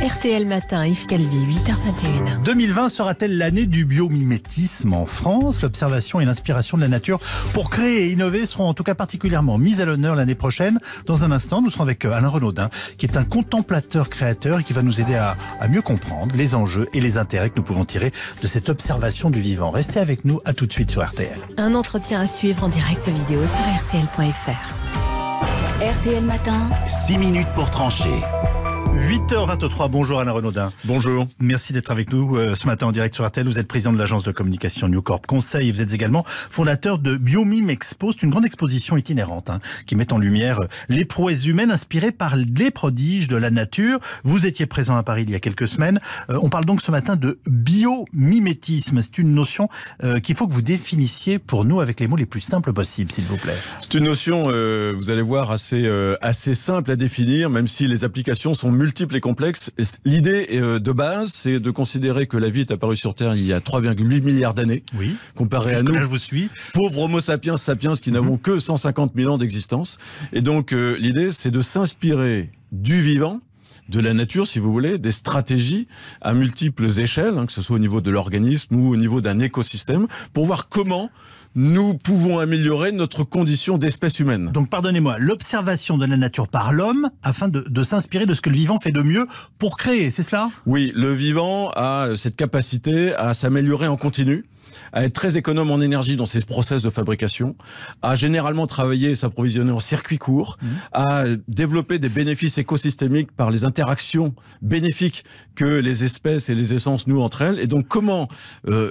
RTL Matin, Yves Calvi, 8h21. 2020 sera-t-elle l'année du biomimétisme en France? L'observation et l'inspiration de la nature pour créer et innover seront en tout cas particulièrement mises à l'honneur l'année prochaine. Dans un instant, nous serons avec Alain Renaudin, qui est un contemplateur créateur et qui va nous aider à mieux comprendre les enjeux et les intérêts que nous pouvons tirer de cette observation du vivant. Restez avec nous, à tout de suite sur RTL. Un entretien à suivre en direct vidéo sur rtl.fr. RTL Matin. 6 minutes pour trancher. 8h23, bonjour Alain Renaudin. Bonjour. Merci d'être avec nous ce matin en direct sur RTL. Vous êtes président de l'agence de communication New Corp Conseil et vous êtes également fondateur de Biomime Expo. C'est une grande exposition itinérante qui met en lumière les prouesses humaines inspirées par les prodiges de la nature. Vous étiez présent à Paris il y a quelques semaines. On parle donc ce matin de biomimétisme. C'est une notion qu'il faut que vous définissiez pour nous avec les mots les plus simples possibles, s'il vous plaît. C'est une notion, vous allez voir, assez simple à définir, même si les applications sont multiples et complexes. L'idée de base, c'est de considérer que la vie est apparue sur Terre il y a 3,8 milliards d'années. Oui. Comparé à nous, là, je vous suis. Pauvres Homo sapiens sapiens qui n'avons que 150 000 ans d'existence. Et donc, l'idée, c'est de s'inspirer du vivant, de la nature, si vous voulez, des stratégies à multiples échelles, que ce soit au niveau de l'organisme ou au niveau d'un écosystème, pour voir comment nous pouvons améliorer notre condition d'espèce humaine. Donc, pardonnez-moi, l'observation de la nature par l'homme afin de s'inspirer de ce que le vivant fait de mieux pour créer, c'est cela? Oui, le vivant a cette capacité à s'améliorer en continu, à être très économe en énergie dans ses process de fabrication, à généralement travailler et s'approvisionner en circuit court, à développer des bénéfices écosystémiques par les interactions bénéfiques que les espèces et les essences nouent entre elles. Et donc, comment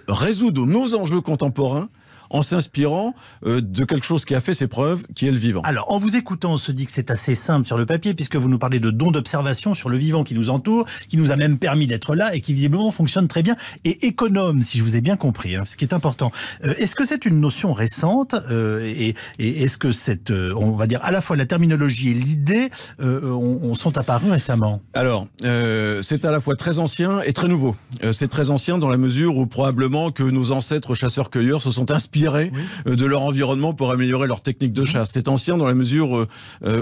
résoudre nos enjeux contemporains en s'inspirant de quelque chose qui a fait ses preuves, qui est le vivant. Alors, en vous écoutant, on se dit que c'est assez simple sur le papier, puisque vous nous parlez de dons d'observation sur le vivant qui nous entoure, qui nous a même permis d'être là et qui visiblement fonctionne très bien et économe, si je vous ai bien compris, ce qui est important. Est-ce que c'est une notion récente et est-ce que cette, on va dire, à la fois la terminologie et l'idée sont apparus récemment? Alors, c'est à la fois très ancien et très nouveau. C'est très ancien dans la mesure où probablement que nos ancêtres chasseurs-cueilleurs se sont inspirés de leur environnement pour améliorer leur technique de chasse. C'est ancien dans la mesure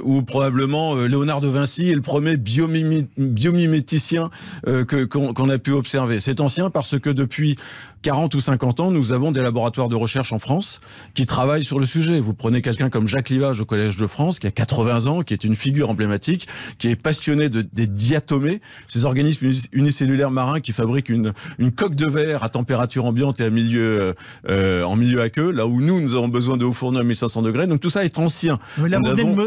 où probablement Léonard de Vinci est le premier biomiméticien qu'on a pu observer. C'est ancien parce que depuis 40 ou 50 ans, nous avons des laboratoires de recherche en France qui travaillent sur le sujet. Vous prenez quelqu'un comme Jacques Livage au Collège de France, qui a 80 ans, qui est une figure emblématique, qui est passionné des diatomées, ces organismes unicellulaires marins qui fabriquent une coque de verre à température ambiante et en milieu aqueux, là où nous avons besoin de hauts fourneaux à 1500 degrés. Donc tout ça est ancien. Mais là,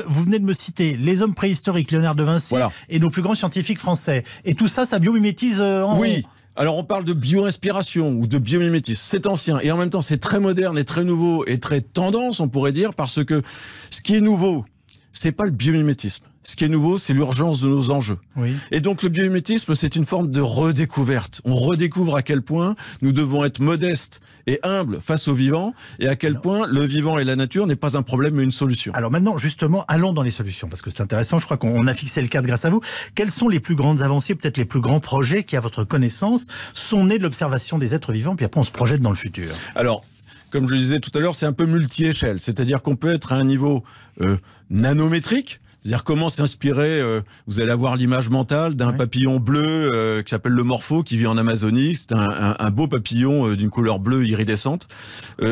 vous venez de me citer les hommes préhistoriques, Léonard de Vinci, et nos plus grands scientifiques français. Et tout ça, ça biomimétise en... Oui. Alors on parle de bio-inspiration ou de biomimétisme, c'est ancien et en même temps c'est très moderne et très nouveau et très tendance, on pourrait dire, parce que ce qui est nouveau, c'est pas le biomimétisme. Ce qui est nouveau, c'est l'urgence de nos enjeux. Oui. Et donc le biomimétisme, c'est une forme de redécouverte. On redécouvre à quel point nous devons être modestes et humbles face au vivant, et à quel point le vivant et la nature n'est pas un problème mais une solution. Alors maintenant, justement, allons dans les solutions, parce que c'est intéressant, je crois qu'on a fixé le cadre grâce à vous. Quelles sont les plus grandes avancées, peut-être les plus grands projets qui, à votre connaissance, sont nés de l'observation des êtres vivants, puis après on se projette dans le futur? Alors, comme je le disais tout à l'heure, c'est un peu multi-échelle, c'est-à-dire qu'on peut être à un niveau nanométrique. C'est-à-dire comment s'inspirer, vous allez avoir l'image mentale d'un papillon bleu qui s'appelle le morpho, qui vit en Amazonie. C'est un beau papillon d'une couleur bleue iridescente.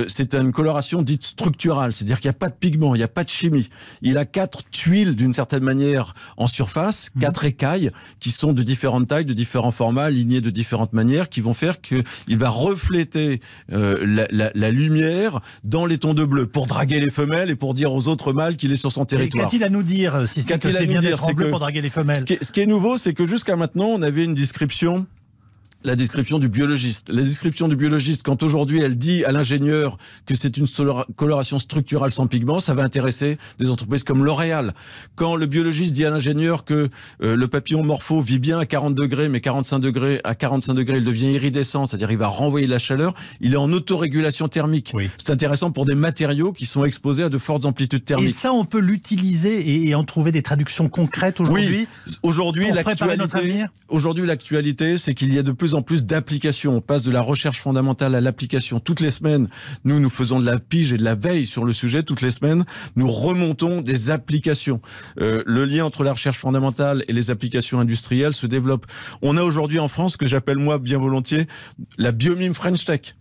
C'est une coloration dite structurale, c'est-à-dire qu'il n'y a pas de pigment, il n'y a pas de chimie. Il a 4 tuiles d'une certaine manière en surface, 4 écailles qui sont de différentes tailles, de différents formats, alignées de différentes manières, qui vont faire qu'il va refléter la lumière dans les tons de bleu pour draguer les femelles et pour dire aux autres mâles qu'il est sur son territoire. Et qu'a-t-il à nous dire? Si c'est bien d'être en bleu pour draguer les femelles. Ce qui est nouveau, c'est que jusqu'à maintenant, on avait une description, la description du biologiste. La description du biologiste, quand aujourd'hui elle dit à l'ingénieur que c'est une coloration structurale sans pigment, ça va intéresser des entreprises comme L'Oréal. Quand le biologiste dit à l'ingénieur que le papillon morpho vit bien à 40 degrés, mais à 45 degrés, il devient iridescent, c'est-à-dire il va renvoyer de la chaleur, il est en autorégulation thermique. Oui. C'est intéressant pour des matériaux qui sont exposés à de fortes amplitudes thermiques. Et ça, on peut l'utiliser et en trouver des traductions concrètes aujourd'hui? Oui. Aujourd'hui, l'actualité, c'est qu'il y a de plus plus en plus d'applications. On passe de la recherche fondamentale à l'application. Toutes les semaines, nous faisons de la pige et de la veille sur le sujet. Toutes les semaines, nous remontons des applications. Le lien entre la recherche fondamentale et les applications industrielles se développe. On a aujourd'hui en France ce que j'appelle moi bien volontiers la biomime French Tech.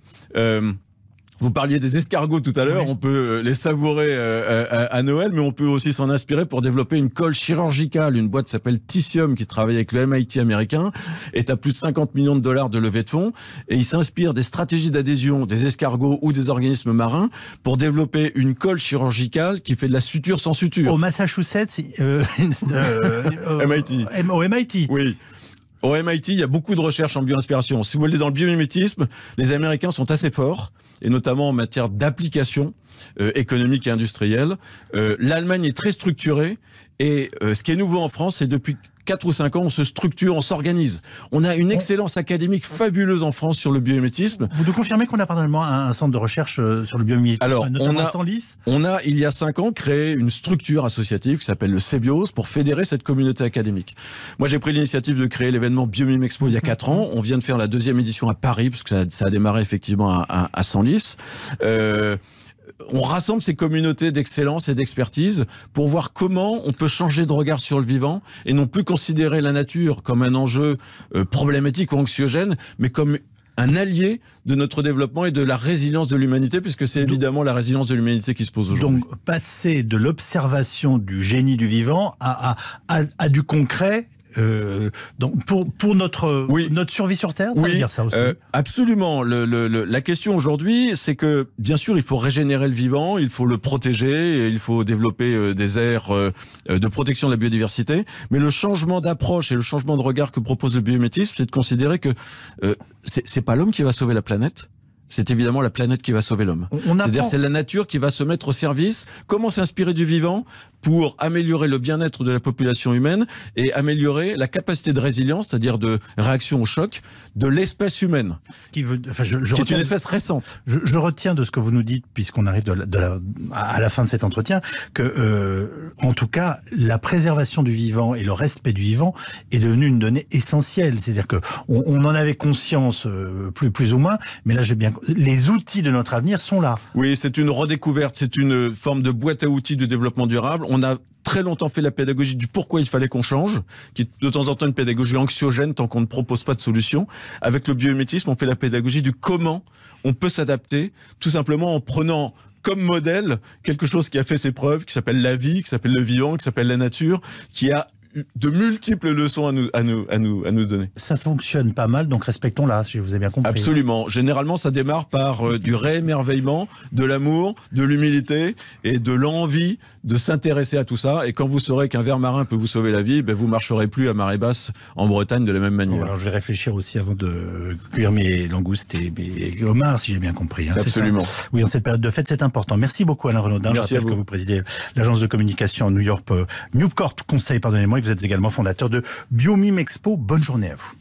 Vous parliez des escargots tout à l'heure, oui. On peut les savourer à Noël, mais on peut aussi s'en inspirer pour développer une colle chirurgicale. Une boîte s'appelle Titium qui travaille avec le MIT américain, est à plus de 50 millions de dollars de levée de fonds, et il s'inspire des stratégies d'adhésion des escargots ou des organismes marins pour développer une colle chirurgicale qui fait de la suture sans suture. Au Massachusetts, MIT. Au MIT. Oui. Au MIT, il y a beaucoup de recherches en bioinspiration. Si vous voulez, dans le biomimétisme, les Américains sont assez forts, et notamment en matière d'application économique et industrielle. L'Allemagne est très structurée, et ce qui est nouveau en France, c'est depuis 4 ou 5 ans, on se structure, on s'organise. On a une excellence académique fabuleuse en France sur le biomimétisme. Vous nous confirmez qu'on a parallèlement un centre de recherche sur le biomimétisme, alors, notamment à Senlis ? On a, il y a 5 ans, créé une structure associative qui s'appelle le CBIOS pour fédérer cette communauté académique. Moi, j'ai pris l'initiative de créer l'événement Biomime Expo il y a 4 ans. On vient de faire la 2e édition à Paris, parce que ça a démarré effectivement à Senlis. On rassemble ces communautés d'excellence et d'expertise pour voir comment on peut changer de regard sur le vivant et non plus considérer la nature comme un enjeu problématique ou anxiogène, mais comme un allié de notre développement et de la résilience de l'humanité, puisque c'est évidemment la résilience de l'humanité qui se pose aujourd'hui. Donc, passer de l'observation du génie du vivant à du concret. Donc pour notre survie sur Terre, ça veut dire ça aussi. Absolument. La question aujourd'hui, c'est que bien sûr, il faut régénérer le vivant, il faut le protéger, il faut développer des aires de protection de la biodiversité. Mais le changement d'approche et le changement de regard que propose le biomimétisme, c'est de considérer que c'est pas l'homme qui va sauver la planète. C'est évidemment la planète qui va sauver l'homme. C'est-à-dire c'est la nature qui va se mettre au service. Comment s'inspirer du vivant pour améliorer le bien-être de la population humaine et améliorer la capacité de résilience, c'est-à-dire de réaction au choc, de l'espèce humaine, qui est une espèce récente. Je retiens de ce que vous nous dites, puisqu'on arrive à la fin de cet entretien, que, en tout cas, la préservation du vivant et le respect du vivant est devenu une donnée essentielle. C'est-à-dire qu'on en avait conscience, plus ou moins, mais là, les outils de notre avenir sont là. Oui, c'est une redécouverte, c'est une forme de boîte à outils de développement durable. On a très longtemps fait la pédagogie du pourquoi il fallait qu'on change, qui est de temps en temps une pédagogie anxiogène tant qu'on ne propose pas de solution. Avec le biomimétisme, on fait la pédagogie du comment on peut s'adapter, tout simplement en prenant comme modèle quelque chose qui a fait ses preuves, qui s'appelle la vie, qui s'appelle le vivant, qui s'appelle la nature, qui a de multiples leçons à nous donner. Ça fonctionne pas mal, donc respectons-la, si je vous ai bien compris. Absolument. Généralement, ça démarre par du réémerveillement, de l'amour, de l'humilité et de l'envie de s'intéresser à tout ça. Et quand vous saurez qu'un ver marin peut vous sauver la vie, vous marcherez plus à marée basse en Bretagne de la même manière. Alors, je vais réfléchir aussi avant de cuire mes langoustes et mes homards, si j'ai bien compris. Absolument. Oui, en cette période de fête, c'est important. Merci beaucoup, Alain Renaudin. Merci. Je rappelle que vous présidez l'agence de communication New Corp Conseil, pardonnez-moi. Vous êtes également fondateur de Biomime Expo. Bonne journée à vous.